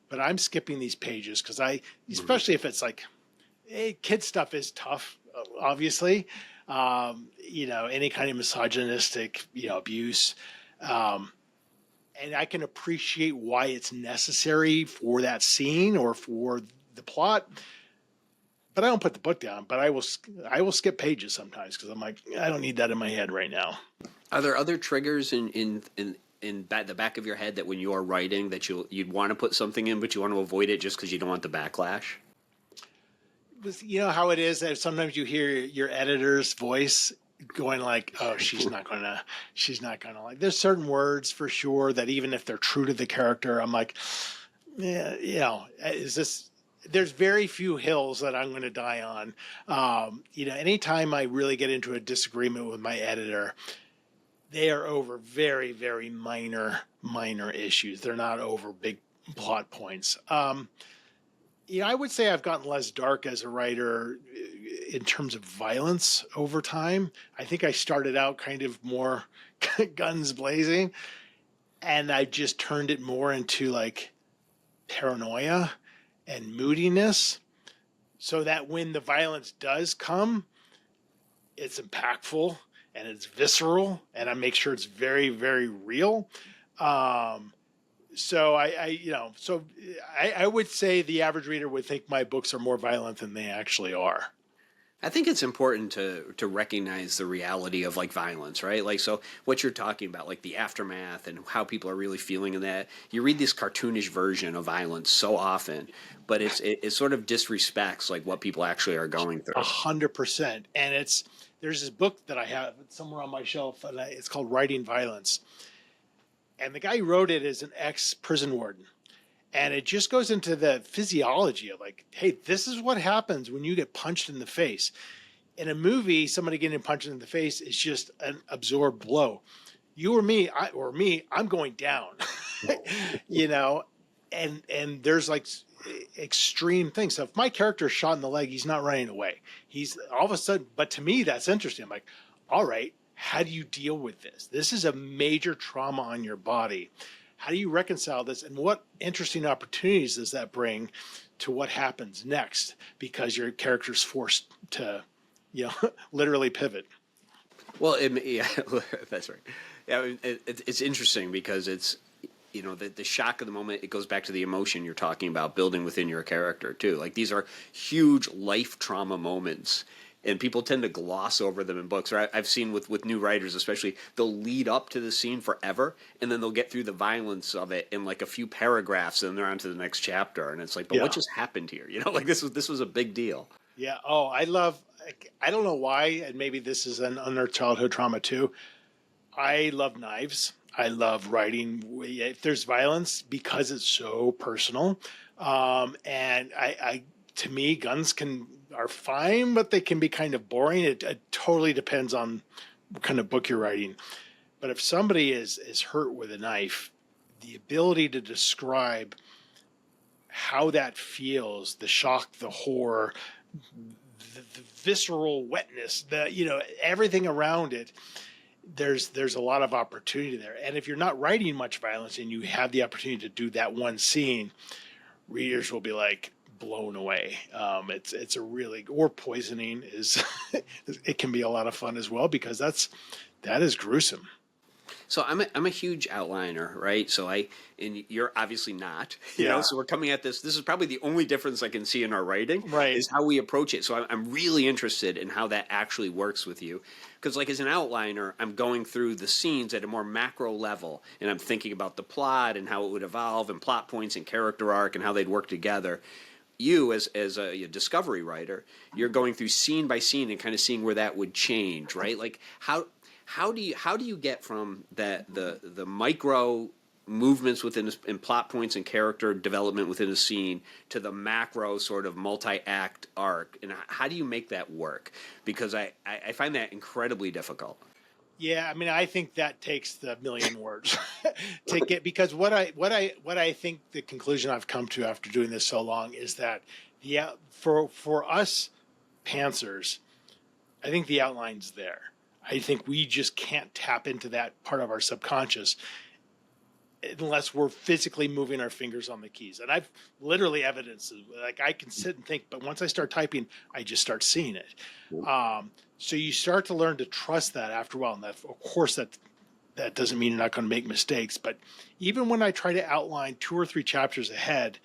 but I'm skipping these pages because especially if it's like, kid stuff is tough, obviously, any kind of misogynistic, abuse, and I can appreciate why it's necessary for that scene or for the plot, but I don't put the book down. But I will skip pages sometimes because I'm like, I don't need that in my head right now. Are there other triggers in the back of your head that when you are writing that you'd want to put something in, but you want to avoid it just because you don't want the backlash? You know how it is that sometimes you hear your editor's voice going like, oh, she's not gonna like, there's certain words for sure that even if they're true to the character, I'm like, yeah, there's very few hills that I'm going to die on. Anytime I really get into a disagreement with my editor, they are over very, very minor issues. They're not over big plot points. I would say I've gotten less dark as a writer in terms of violence over time. I think I started out kind of more guns blazing, and I just turned it more into like paranoia and moodiness, so that when the violence does come, it's impactful and it's visceral, and I make sure it's very, very real. Um, so I would say the average reader would think my books are more violent than they actually are. I think it's important to recognize the reality of like violence, right? Like, so what you're talking about, like the aftermath and how people are really feeling in that. You read this cartoonish version of violence so often, but it sort of disrespects like what people actually are going through. 100%. And there's this book that I have somewhere on my shelf, and it's called Writing Violence. And the guy who wrote it is an ex-prison warden. And it just goes into the physiology of like, hey, this is what happens when you get punched in the face. In a movie, somebody getting punched in the face is just an absorbed blow. You or me, I'm going down, you know, and there's like extreme things. So if my character is shot in the leg, he's not running away. He's all of a sudden, but to me, that's interesting. I'm like, all right, how do you deal with this? This is a major trauma on your body. How do you reconcile this? And what interesting opportunities does that bring to what happens next? Because your character's forced to, literally pivot. Well, yeah, that's right. Yeah, it's interesting because it's, the shock of the moment. It goes back to the emotion you're talking about building within your character too. Like these are huge life trauma moments, and people tend to gloss over them in books. Or I've seen with new writers, especially, they'll lead up to the scene forever, and then they'll get through the violence of it in like a few paragraphs, and they're on to the next chapter. And it's like, but what just happened here? Like this was a big deal. Yeah. Oh, I don't know why, and maybe this is an under childhood trauma too. I love knives. I love writing if there's violence because it's so personal. And I to me, guns are fine, but they can be kind of boring. It totally depends on what kind of book you're writing. But if somebody is hurt with a knife, the ability to describe how that feels, the shock, the horror, the visceral wetness, everything around it, there's a lot of opportunity there. And if you're not writing much violence and you have the opportunity to do that one scene, readers will be like blown away. It's a really, or poisoning is it can be a lot of fun as well, because that is gruesome. So I'm a huge outliner, right? And you're obviously not, Yeah. So we're coming at this. This is probably the only difference I can see in our writing, Right? Is how we approach it. So I'm really interested in how that actually works with you, because like as an outliner, I'm going through the scenes at a more macro level, and I'm thinking about the plot and how it would evolve, and plot points and character arc and how they'd work together. You as a discovery writer, you're going through scene by scene and kind of seeing where that would change, right? Like how do you get from the micro movements and plot points and character development within a scene to the macro sort of multi-act arc, and how do you make that work? Because I find that incredibly difficult. Yeah, I mean, I think that takes the million words to get, because what I think the conclusion I've come to after doing this so long is that for us pantsers, I think the outline's there. I think we just can't tap into that part of our subconscious unless we're physically moving our fingers on the keys. And I've literally evidenced it. Like I can sit and think, but once I start typing, I just start seeing it. So you start to learn to trust that after a while. And that, of course, that doesn't mean you're not going to make mistakes. But even when I try to outline 2 or 3 chapters ahead,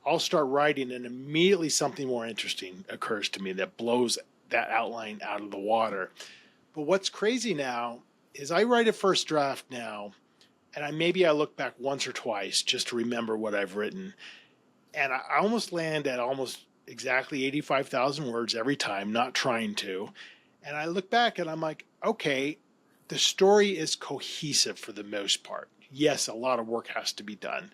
I'll start writing, and immediately something more interesting occurs to me that blows that outline out of the water. But what's crazy now is I write a first draft now, and I look back once or twice just to remember what I've written. And I almost land at almost exactly 85,000 words every time, not trying to. And I look back and I'm like, okay, the story is cohesive for the most part. Yes, a lot of work has to be done.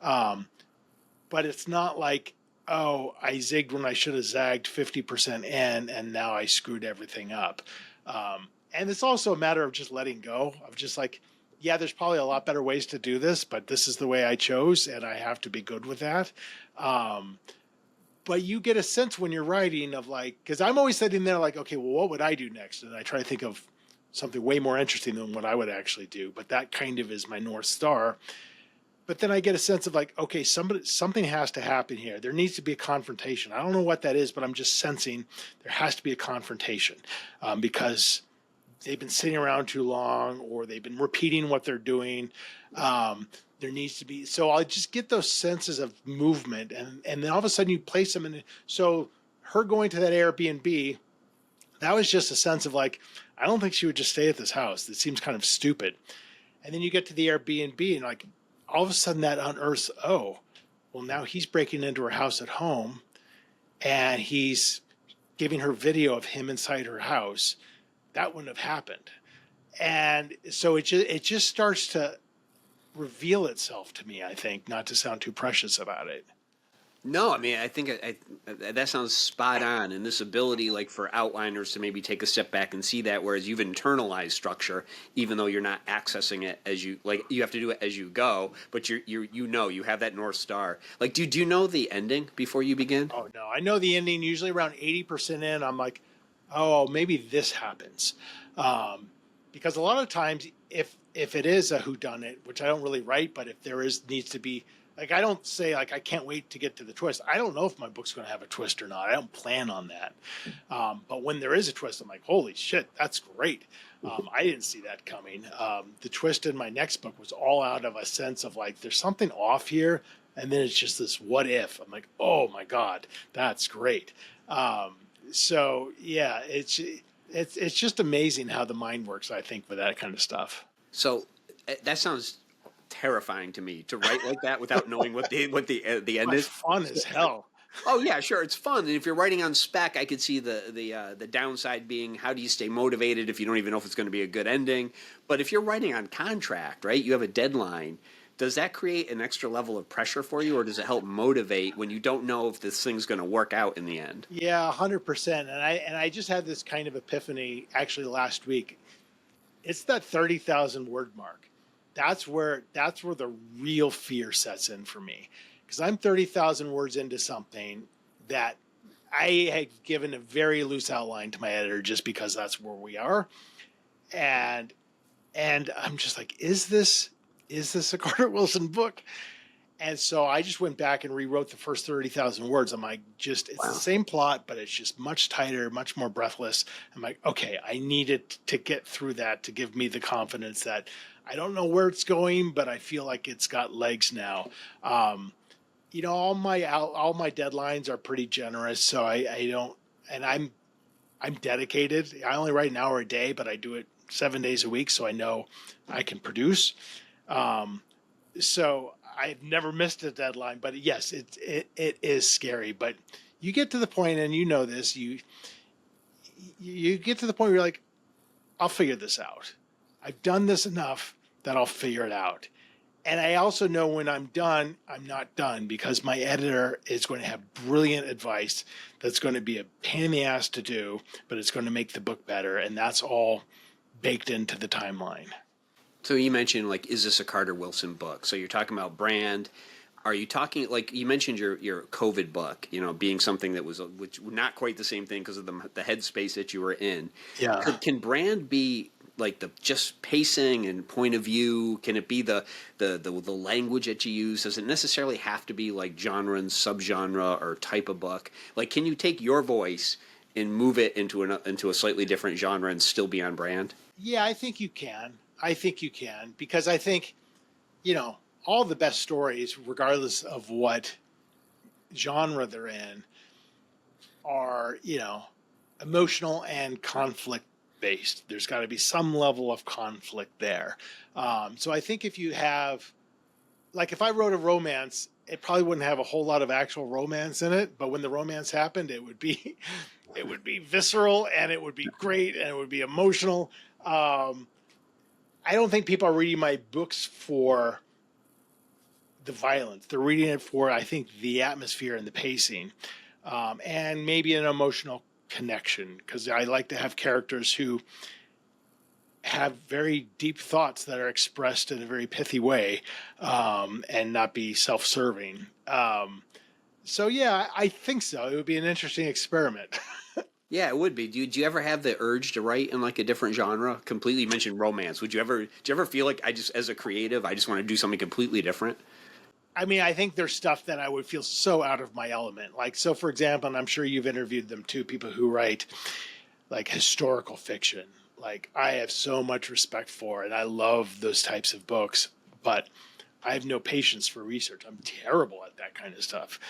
But it's not like, oh, I zigged when I should have zagged 50% in, and now I screwed everything up. And it's also a matter of just letting go of just like, yeah, there's probably a lot better ways to do this, but this is the way I chose, and I have to be good with that. Um, but you get a sense when you're writing of like, because I'm always sitting there like, okay, well, what would I do next? And I try to think of something way more interesting than what I would actually do. But that kind of is my North Star. But then I get a sense of like, okay, something has to happen here. There needs to be a confrontation. I don't know what that is, but I'm just sensing there has to be a confrontation because they've been sitting around too long or they've been repeating what they're doing. There needs to be, so I'll just get those senses of movement and then all of a sudden you place them in. So her going to that Airbnb, that was just a sense of like, I don't think she would just stay at this house. It seems kind of stupid. And then you get to the Airbnb and like all of a sudden that unearths, oh, well now he's breaking into her house at home and he's giving her video of him inside her house. That wouldn't have happened. And so it just starts to reveal itself to me, I think, not to sound too precious about it. No, I mean, I think that sounds spot on. And this ability, like for outliners, to maybe take a step back and see that, whereas you've internalized structure, even though you're not accessing it as you like, you have to do it as you go. But you have that North Star. Like, do you know the ending before you begin? Oh no, I know the ending. Usually around 80% in, I'm like, oh, maybe this happens, because a lot of times, if it is a whodunit, which I don't really write, but if there is needs to be like, I don't say like I can't wait to get to the twist. I don't know if my book's going to have a twist or not. I don't plan on that. But when there is a twist, I'm like, holy shit, that's great. I didn't see that coming. The twist in my next book was all out of a sense of like, there's something off here. And then it's just this what if. I'm like, oh my God, that's great. So yeah, it's just amazing how the mind works, I think, with that kind of stuff. So that sounds terrifying to me to write like that without knowing what the end It's is. fun as hell. Oh yeah, sure, it's fun. And if you're writing on spec, I could see the downside being how do you stay motivated if you don't even know if it's going to be a good ending. But if you're writing on contract, right, you have a deadline. Does that create an extra level of pressure for you, or does it help motivate when you don't know if this thing's going to work out in the end? Yeah, 100%. And I just had this kind of epiphany actually last week. It's that 30,000 word mark. That's where the real fear sets in for me, because I'm 30,000 words into something that I had given a very loose outline to my editor just because that's where we are, and I'm just like, is this a Carter Wilson book? And so I just went back and rewrote the first 30,000 words. I'm like, it's the same plot, but it's just much tighter, much more breathless. I'm like, okay, I needed to get through that to give me the confidence that I don't know where it's going, but I feel like it's got legs now. All my deadlines are pretty generous, so I don't, and I'm dedicated. I only write an hour a day, but I do it 7 days a week, so I know I can produce. So I've never missed a deadline, but yes, it is scary. But you get to the point, and you know this, you get to the point where you're like, I'll figure this out. I've done this enough that I'll figure it out. And I also know when I'm done, I'm not done, because my editor is going to have brilliant advice that's going to be a pain in the ass to do, but it's going to make the book better. And that's all baked into the timeline. So you mentioned, like, is this a Carter Wilson book? So you're talking about brand. Are you talking, like, you mentioned your COVID book, being something that was which not quite the same thing because of the headspace that you were in. Yeah. Can brand be like the just pacing and point of view? Can it be the language that you use? Does it necessarily have to be like genre and subgenre or type of book? Like, can you take your voice and move it into a slightly different genre and still be on brand? Yeah, I think you can. Because I think, all the best stories, regardless of what genre they're in, are, emotional and conflict based. There's got to be some level of conflict there. So I think if you have, like, if I wrote a romance, it probably wouldn't have a whole lot of actual romance in it, but when the romance happened, it would be visceral, and it would be great, and it would be emotional. I don't think people are reading my books for the violence. They're reading it for, I think, the atmosphere and the pacing, and maybe an emotional connection, because I like to have characters who have very deep thoughts that are expressed in a very pithy way, and not be self-serving. So yeah, I think so. It would be an interesting experiment. Yeah, it would be. Do you ever have the urge to write in like a different genre? Completely, you mentioned romance. Do you ever feel like I just, as a creative, I just want to do something completely different? I mean, I think there's stuff that I would feel so out of my element. Like, so for example, and I'm sure you've interviewed them too, people who write like historical fiction. Like, I have so much respect for, and I love those types of books, but I have no patience for research. I'm terrible at that kind of stuff.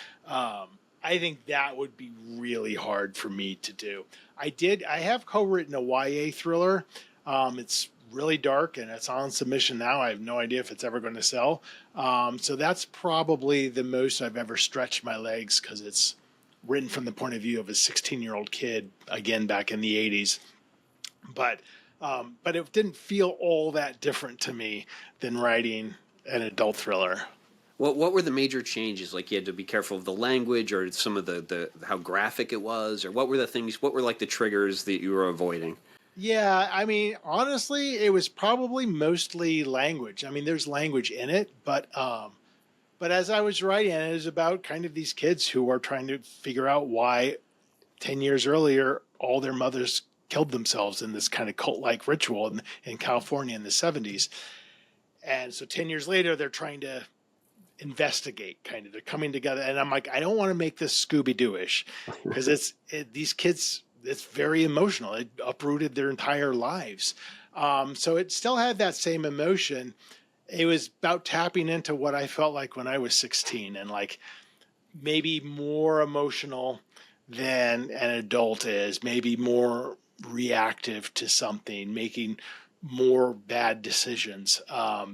I think that would be really hard for me to do. I have co-written a YA thriller. It's really dark and it's on submission now. I have no idea if it's ever going to sell. So that's probably the most I've ever stretched my legs, because it's written from the point of view of a 16-year-old kid, again, back in the 80s. But it didn't feel all that different to me than writing an adult thriller. What were the major changes? Like, you had to be careful of the language, or some of the how graphic it was, or what were the things? What were like the triggers that you were avoiding? Yeah, I mean, honestly, it was probably mostly language. I mean, there's language in it, but as I was writing, it was about kind of these kids who are trying to figure out why 10 years earlier all their mothers killed themselves in this kind of cult-like ritual in California in the 70s. And so 10 years later, they're trying to investigate, kind of, they're coming together. And I'm like, I don't want to make this Scooby-Doo-ish, because these kids, it's very emotional. It uprooted their entire lives. So it still had that same emotion. It was about tapping into what I felt like when I was 16, and like maybe more emotional than an adult is, maybe more reactive to something, making more bad decisions,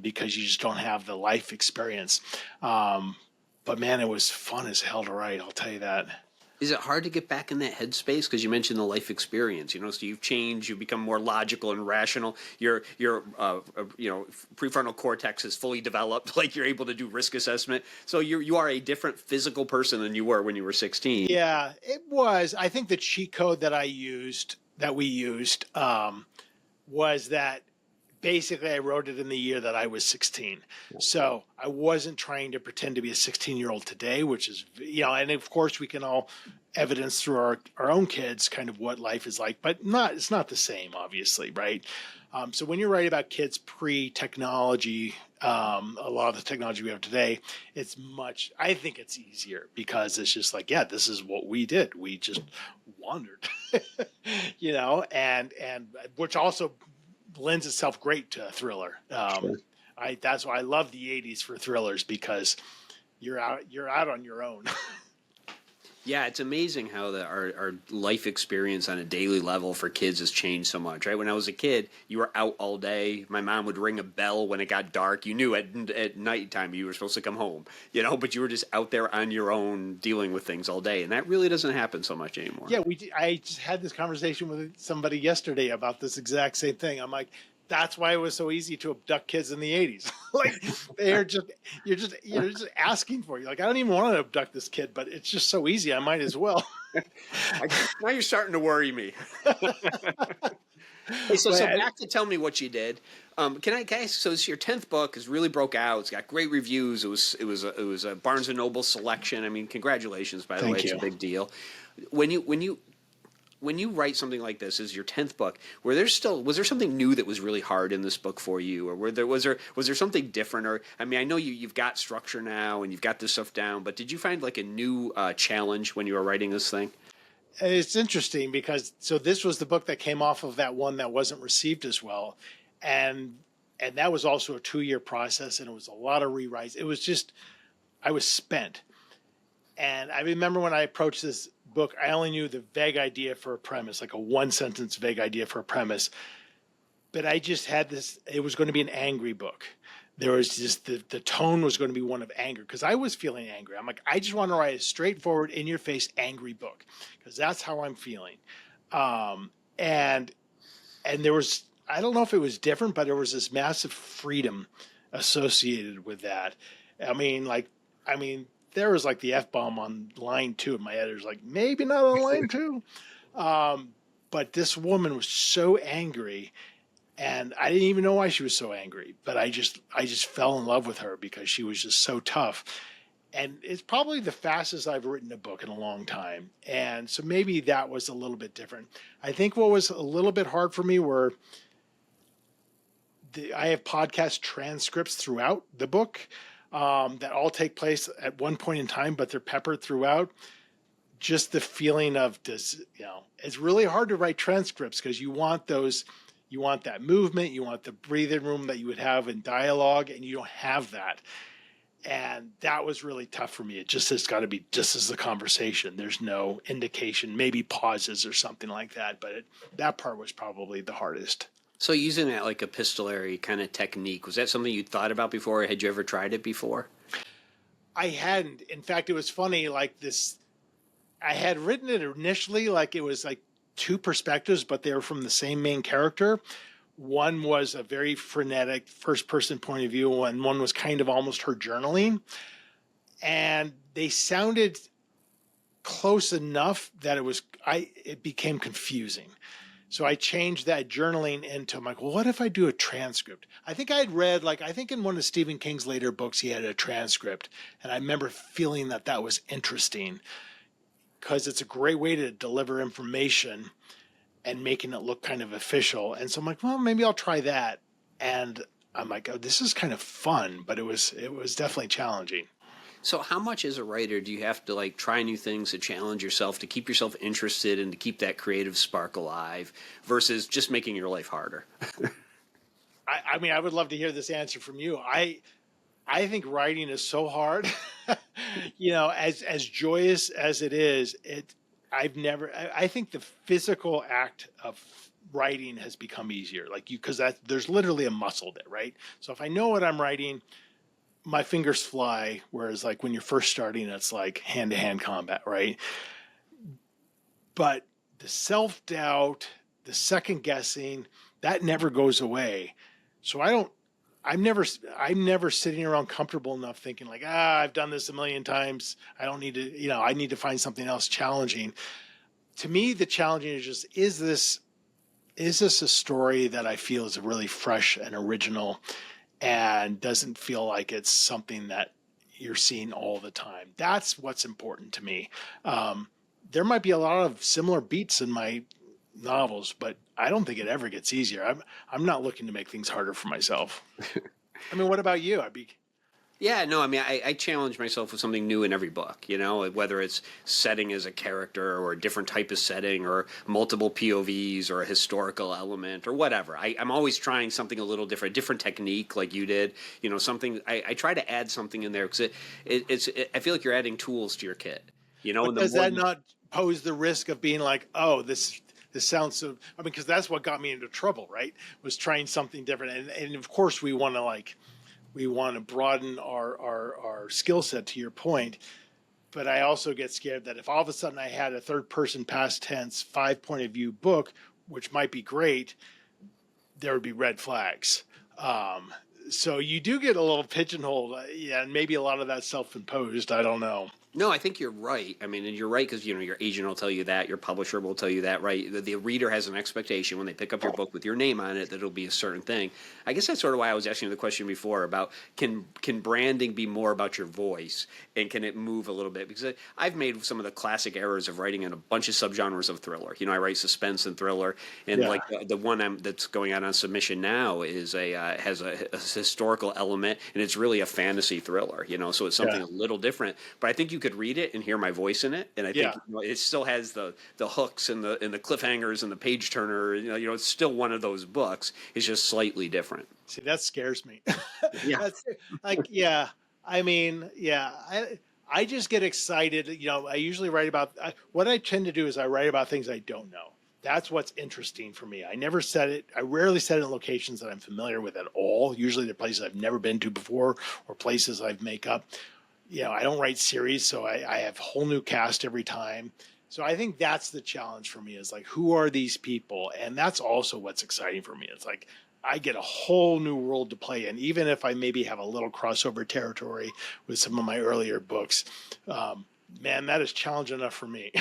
because you just don't have the life experience. But man, it was fun as hell to write, I'll tell you that. Is it hard to get back in that headspace? Because you mentioned the life experience, so you've changed, you've become more logical and rational. Your prefrontal cortex is fully developed, like you're able to do risk assessment. So you are a different physical person than you were when you were 16. Yeah, it was. I think the cheat code that we used, was that basically I wrote it in the year that I was 16. So I wasn't trying to pretend to be a 16-year-old today, which is, and of course we can all evidence through our own kids kind of what life is like, but it's not the same, obviously, right? So when you write about kids pre-technology, a lot of the technology we have today, I think it's easier, because it's just like, yeah, this is what we did. We just wandered, and which also lends itself great to a thriller. Sure. That's why I love the 80s for thrillers, because you're out on your own. Yeah, it's amazing how our life experience on a daily level for kids has changed so much, right? When I was a kid, you were out all day. My mom would ring a bell when it got dark. You knew at nighttime you were supposed to come home, but you were just out there on your own dealing with things all day. And that really doesn't happen so much anymore. Yeah, I just had this conversation with somebody yesterday about this exact same thing. I'm like, that's why it was so easy to abduct kids in the 80s. Like, you're just asking for it. Like, I don't even want to abduct this kid, but it's just so easy. I might as well. Now you're starting to worry me. Hey, so back to tell me what you did. So it's your 10th book, has really broke out. It's got great reviews. It was a Barnes and Noble selection. I mean, congratulations, by the way. It's a big deal. When you write something like this as your 10th book, was there something new that was really hard in this book for you, or was there something different? Or, I mean, I know you've got structure now and you've got this stuff down, but did you find like a new challenge when you were writing this thing? It's interesting, because this was the book that came off of that one that wasn't received as well, and that was also a 2-year process, and it was a lot of rewrites. It was just, I was spent. And I remember when I approached this book, I only knew the vague idea for a premise, like a 1-sentence vague idea for a premise. But I just had this, it was going to be an angry book. There was just, the tone was going to be one of anger, because I was feeling angry. I'm like, I just want to write a straightforward, in-your-face, angry book, because that's how I'm feeling. And there was, I don't know if it was different, but there was this massive freedom associated with that. I mean, there was like the F-bomb on line 2 of my editor's like, maybe not on line 2. But this woman was so angry, And I didn't even know why she was so angry, but I just fell in love with her because she was just so tough. And it's probably the fastest I've written a book in a long time. And so maybe that was a little bit different. I think what was a little bit hard for me were I have podcast transcripts throughout the book that all take place at one point in time, but they're peppered throughout. Just the feeling of it's really hard to write transcripts because you want that movement, you want the breathing room that you would have in dialogue, and you don't have that. And that was really tough for me. It just has got to be just as the conversation. There's no indication, maybe pauses or something like that. But that part was probably the hardest. So using that like epistolary kind of technique, was that something you thought about before? Or had you ever tried it before? I hadn't. In fact, it was funny. Like this, I had written it initially like it was like two perspectives, but they were from the same main character. One was a very frenetic first person point of view, and one was kind of almost her journaling. And they sounded close enough that it became confusing. So I changed that journaling into, I'm like, well, what if I do a transcript? I think I'd read, I think in one of Stephen King's later books, he had a transcript. And I remember feeling that was interesting because it's a great way to deliver information and making it look kind of official. And so I'm like, well, maybe I'll try that. And I'm like, oh, this is kind of fun, but it was definitely challenging. So how much as a writer do you have to like try new things to challenge yourself, to keep yourself interested and to keep that creative spark alive versus just making your life harder? I mean, I would love to hear this answer from you. I think writing is so hard. As joyous as it is, I think the physical act of writing has become easier. Because there's literally a muscle there, right? So if I know what I'm writing, my fingers fly. Whereas when you're first starting, it's like hand to hand combat, right? But the self-doubt, the second guessing, that never goes away. So I'm never sitting around comfortable enough thinking I've done this a million times. I don't need to, I need to find something else challenging. To me, the challenging is just, is this a story that I feel is really fresh and original and doesn't feel like it's something that you're seeing all the time? That's what's important to me. There might be a lot of similar beats in my novels, but I don't think it ever gets easier. I'm not looking to make things harder for myself. I mean, what about you? Yeah, no, I mean, I challenge myself with something new in every book, whether it's setting as a character or a different type of setting or multiple POVs or a historical element or whatever. I'm always trying something a little different technique like you did, something, I try to add something in there because I feel like you're adding tools to your kit, But and does that not pose the risk of being like, oh, this sounds so, I mean, because that's what got me into trouble, right? Was trying something different. And of course we want to broaden our skill set, to your point. But I also get scared that if all of a sudden I had a third person past tense 5 point of view book, which might be great, there would be red flags. So you do get a little pigeonholed. Yeah, and maybe a lot of that self-imposed. I don't know. No, I think you're right. I mean, and you're right because, your agent will tell you that, your publisher will tell you that, right? The reader has an expectation when they pick up your book with your name on it that it'll be a certain thing. I guess that's sort of why I was asking you the question before about can branding be more about your voice and can it move a little bit? Because I've made some of the classic errors of writing in a bunch of subgenres of thriller. I write suspense and thriller, and the one that's going out on submission now is has a historical element, and it's really a fantasy thriller. So it's something a little different. But I think you could read it and hear my voice in it, and I think it still has the hooks and the cliffhangers and the page turner. It's still one of those books. It's just slightly different. See, that scares me. Yeah. That's I mean, I just get excited. I usually write about what I tend to do is I write about things I don't know. That's what's interesting for me. I rarely set it in locations that I'm familiar with at all. Usually they're places I've never been to before or places I've make up. I don't write series, so I have whole new cast every time. So I think that's the challenge for me is who are these people? And that's also what's exciting for me. It's I get a whole new world to play in, even if I maybe have a little crossover territory with some of my earlier books. Man, that is challenge enough for me.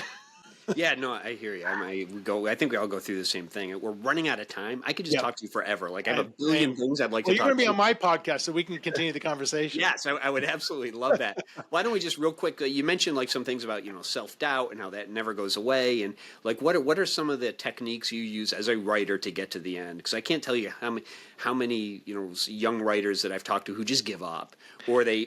Yeah, no, I hear you. I think we all go through the same thing. We're running out of time. I could just Yep. talk to you forever. Like I have a And billion things I'd like well, to you're going talk to be to on you. my podcast, so we can continue the conversation. Yes, I would absolutely love that. Why don't we just real quick? You mentioned like some things about self doubt and how that never goes away, and like what are some of the techniques you use as a writer to get to the end? Because I can't tell you how many young writers that I've talked to who just give up, or they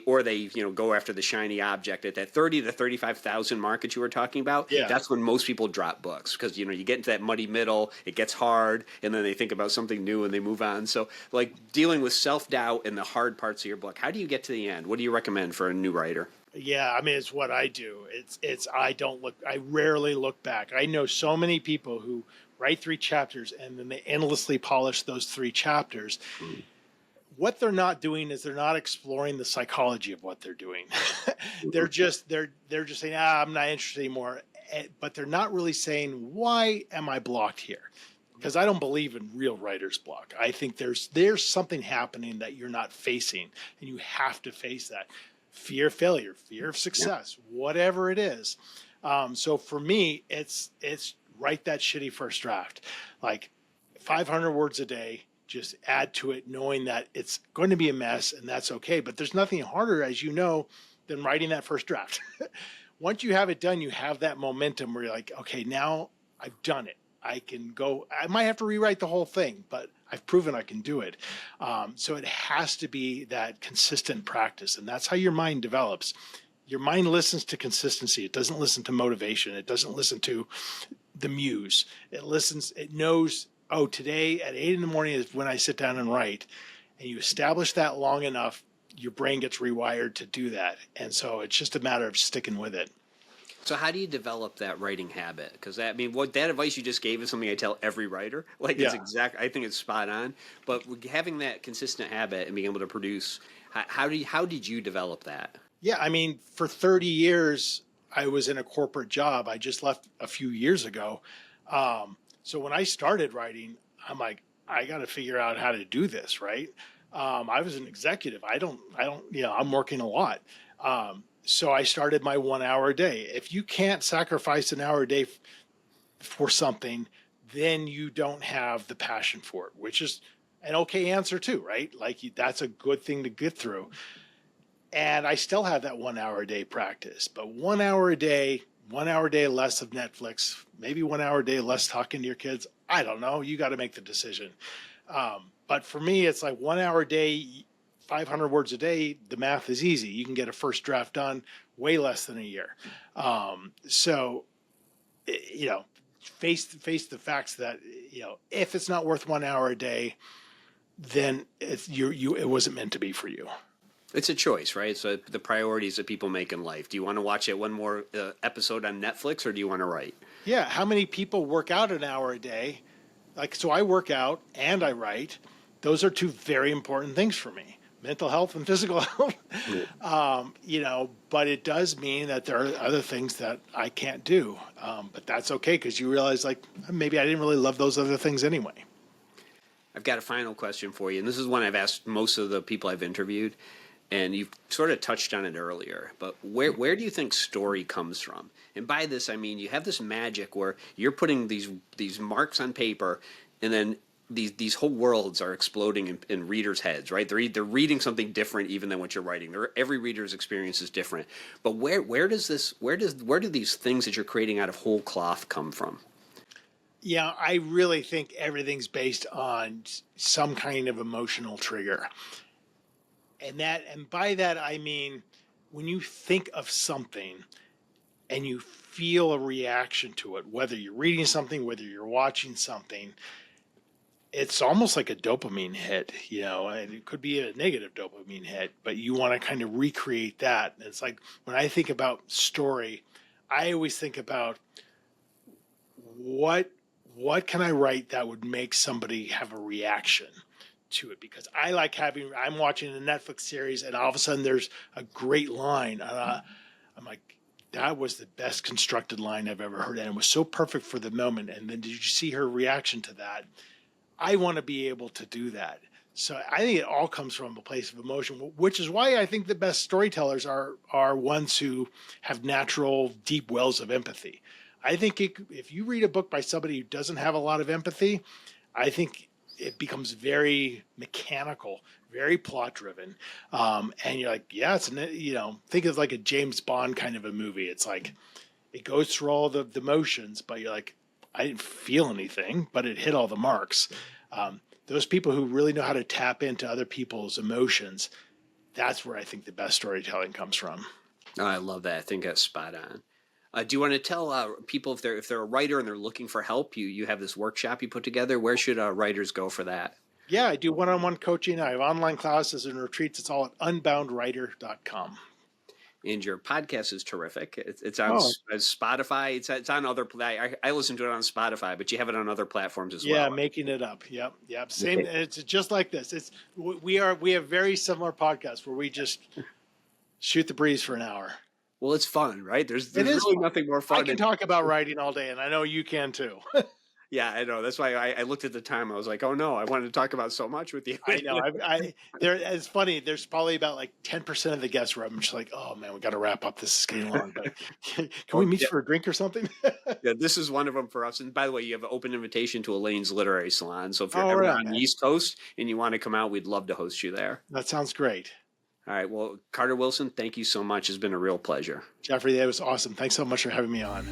go after the shiny object at that 30 to 35,000 mark that you were talking about. Yeah. That's when most people drop books because you get into that muddy middle, it gets hard, and then they think about something new and they move on. So like dealing with self doubt and the hard parts of your book, how do you get to the end? What do you recommend for a new writer? Yeah, I mean, it's what I do. I rarely look back. I know so many people who write 3 chapters and then they endlessly polish those 3 chapters. What they're not doing is they're not exploring the psychology of what they're doing. they're just saying, I'm not interested anymore. But they're not really saying, why am I blocked here? Because I don't believe in real writer's block. I think there's something happening that you're not facing, and you have to face that. Fear of failure, fear of success, whatever it is. So for me, it's write that shitty first draft, like 500 words a day. Just add to it, knowing that it's going to be a mess, and that's okay. But there's nothing harder, as you know, than writing that first draft. Once you have it done, you have that momentum where you're like, okay, now I've done it. I can go. I might have to rewrite the whole thing, but I've proven I can do it. So it has to be that consistent practice, and that's how your mind develops. Your mind listens to consistency. It doesn't listen to motivation. It doesn't listen to the muse. It listens. It knows, oh, today at 8 in the morning is when I sit down and write. And you establish that long enough, your brain gets rewired to do that. And so it's just a matter of sticking with it. So how do you develop that writing habit? Because what that advice you just gave is something I tell every writer. Like it's Yeah. I think it's spot on. But having that consistent habit and being able to produce, how did you develop that? Yeah, I mean, for 30 years, I was in a corporate job. I just left a few years ago. So when I started writing, I'm like, I got to figure out how to do this, right? I was an executive. I'm working a lot. So I started my 1 hour a day. If you can't sacrifice an hour a day for something, then you don't have the passion for it, which is an okay answer too, right? Like that's a good thing to get through. And I still have that 1 hour a day practice, but 1 hour a day, 1 hour a day less of Netflix, maybe 1 hour a day less talking to your kids. I don't know. You got to make the decision. But for me, it's like 1 hour a day, 500 words a day. The math is easy. You can get a first draft done way less than a year. So, face the facts that, if it's not worth 1 hour a day, then it wasn't meant to be for you. It's a choice, right? So the priorities that people make in life. Do you want to watch it one more episode on Netflix, or do you want to write? Yeah. How many people work out an hour a day? Like, so I work out and I write. Those are 2 very important things for me, mental health and physical health. But it does mean that there are other things that I can't do. But that's okay, because you realize, like, maybe I didn't really love those other things anyway. I've got a final question for you, and this is one I've asked most of the people I've interviewed, and you've sort of touched on it earlier. But where do you think story comes from? And by this, I mean you have this magic where you're putting these marks on paper, and then these whole worlds are exploding in readers' heads, right? They're reading something different even than what you're writing. Every reader's experience is different. But where do these things that you're creating out of whole cloth come from? Yeah, I really think everything's based on some kind of emotional trigger. And by that I mean, when you think of something and you feel a reaction to it, whether you're reading something, whether you're watching something, it's almost like a dopamine hit, and it could be a negative dopamine hit, but you want to kind of recreate that. And it's like, when I think about story, I always think about what can I write that would make somebody have a reaction to it, because I like I'm watching a Netflix series and all of a sudden there's a great line. I'm like, that was the best constructed line I've ever heard. And it was so perfect for the moment. And then did you see her reaction to that? I want to be able to do that. So I think it all comes from a place of emotion, which is why I think the best storytellers are ones who have natural deep wells of empathy. I think if you read a book by somebody who doesn't have a lot of empathy, I think it becomes very mechanical, very plot driven. And you're like, yeah, think of like a James Bond kind of a movie. It's like, it goes through all the motions, but you're like, I didn't feel anything, but it hit all the marks. Those people who really know how to tap into other people's emotions, that's where I think the best storytelling comes from. Oh, I love that. I think that's spot on. Do you want to tell people if they're a writer and they're looking for help, you have this workshop you put together? Where should writers go for that? Yeah, I do one-on-one coaching. I have online classes and retreats. It's all at unboundwriter.com. And your podcast is terrific. It's on Spotify. It's on other. I listen to it on Spotify, but you have it on other platforms as well. Yeah, making it up. Yep. Same. Okay. It's just like this. We have very similar podcasts where we just shoot the breeze for an hour. Well, it's fun, right? There's really nothing more fun. I can talk about writing all day, and I know you can too. Yeah, I know. That's why I looked at the time. I was like, oh no, I wanted to talk about so much with you. I know. It's funny. There's probably about like 10% of the guests where I'm just like, oh man, we got to wrap up. This is getting long. But can we meet for a drink or something? Yeah, this is one of them for us. And by the way, you have an open invitation to Elaine's Literary Salon. So if you're ever on the East Coast and you want to come out, we'd love to host you there. That sounds great. All right. Well, Carter Wilson, thank you so much. It's been a real pleasure. Jeffrey, that was awesome. Thanks so much for having me on.